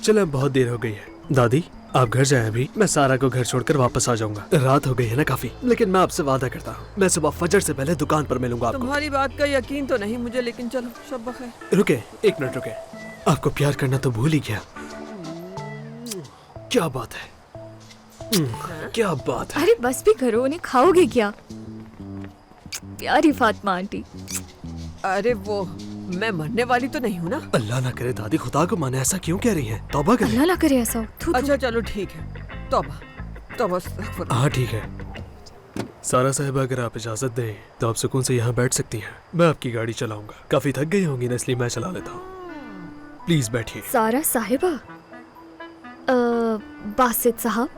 चलो बहुत देर हो गई है। दादी आप घर जाएं अभी, मैं सारा को घर छोड़कर वापस आ जाऊंगा। रात हो गई है ना काफी, लेकिन मैं आपसे वादा करता हूँ मैं सुबह फजर से पहले दुकान पर मिलूंगा आपको। तुम्हारी बात का यकीन तो नहीं मुझे, लेकिन चलो शब बखैर। रुके, एक मिनट रुके। आपको प्यार करना तो भूल ही गया। क्या बात है, क्या बात है। अरे बस भी करो, उन्हें खाओगे क्या? प्यारी फातिमा आंटी। अरे वो मैं मरने वाली तो नहीं हूँ ना। अल्लाह ना करे दादी, खुदा को माने, ऐसा क्यों कह रही हैं? तौबा करें। अल्लाह ना करे ऐसा हो। थू, थू। अच्छा चलो ठीक है, तौबा तौबा अस्तगफुरुल्लाह। हाँ ठीक है। सारा साहब अगर आप इजाजत दें तो आप सुकून से यहाँ बैठ सकती हैं। मैं आपकी गाड़ी चलाऊंगा। काफी थक गई होंगी ना, इसलिए मैं चला लेता हूँ। प्लीज बैठिए। सारा साहिबा, बासित साहब,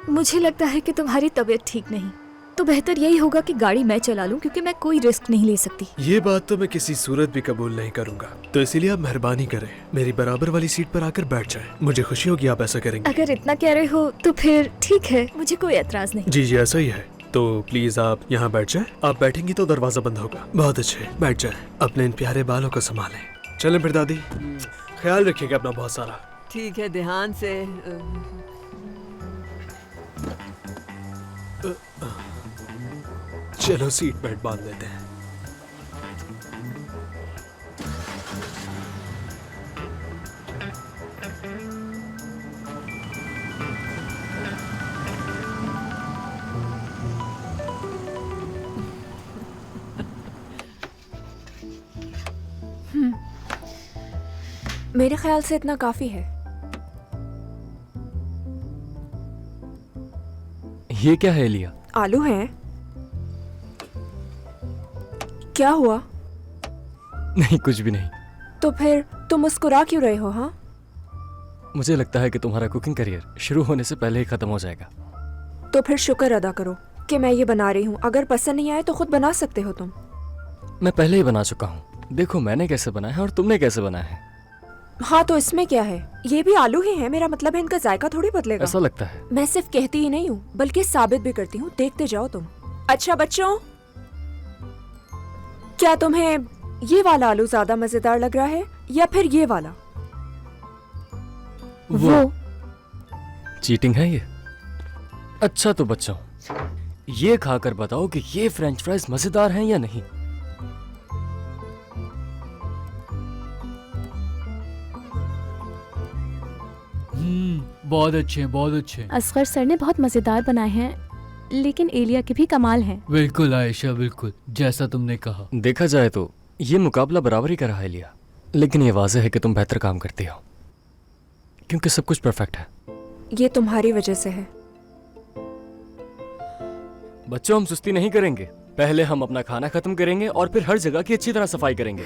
मुझे लगता है कि तुम्हारी तबीयत ठीक नहीं, तो बेहतर यही होगा कि गाड़ी मैं चला लूं, क्योंकि मैं कोई रिस्क नहीं ले सकती। ये बात तो मैं किसी सूरत भी कबूल नहीं करूंगा, तो इसीलिए आप मेहरबानी करें, मेरी बराबर वाली सीट पर आकर बैठ जाएं। मुझे खुशी होगी आप ऐसा करेंगे। अगर इतना कह रहे हो तो फिर ठीक है, मुझे कोई एतराज नहीं। जी जी ऐसा ही है, तो प्लीज आप यहाँ बैठ जाएं। आप बैठेंगी तो दरवाजा बंद होगा। बहुत अच्छे, बैठ जाएं। अपने इन प्यारे बालों को संभालें। चलें फिर दादी, ख्याल रखिएगा अपना बहुत सारा। ठीक है, ध्यान से। चलो सीट बेल्ट बांध लेते हैं। मेरे ख्याल से इतना काफी है। ये क्या है लिया? आलू है। क्या हुआ? नहीं कुछ भी नहीं। तो फिर तुम मुस्कुरा क्यों रहे हो? हाँ, मुझे लगता है कि तुम्हारा कुकिंग करियर शुरू होने से पहले ही खत्म हो जाएगा। तो फिर शुक्र अदा करो कि मैं ये बना रही हूँ। अगर पसंद नहीं आए तो खुद बना सकते हो तुम। मैं पहले ही बना चुका हूँ। देखो मैंने कैसे बनाया है और तुमने कैसे बनाया है। हाँ तो इसमें क्या है, ये भी आलू ही है। मेरा मतलब है इनका जायका थोड़ी बदलेगा। ऐसा लगता है। मैं सिर्फ कहती ही नहीं हूँ बल्कि साबित भी करती हूँ। देखते जाओ तुम। अच्छा बच्चों, क्या तुम्हें ये वाला आलू ज्यादा मजेदार लग रहा है या फिर ये वाला? वो चीटिंग है ये। अच्छा तो बच्चों, ये खाकर बताओ कि ये फ्रेंच फ्राइज मजेदार हैं या नहीं। बहुत अच्छे हैं, बहुत अच्छे हैं। असगर सर ने बहुत मजेदार बनाए हैं, लेकिन एलिया के भी कमाल हैं। बिल्कुल आयशा, बिल्कुल जैसा तुमने कहा। देखा जाए तो ये मुकाबला बराबरी का रहा है लिया, लेकिन ये वाज़ेह है कि तुम बेहतर काम करती हो क्योंकि सब कुछ परफेक्ट है। ये तुम्हारी वजह से है। बच्चों हम सुस्ती नहीं करेंगे। पहले हम अपना खाना खत्म करेंगे और फिर हर जगह की अच्छी तरह सफाई करेंगे।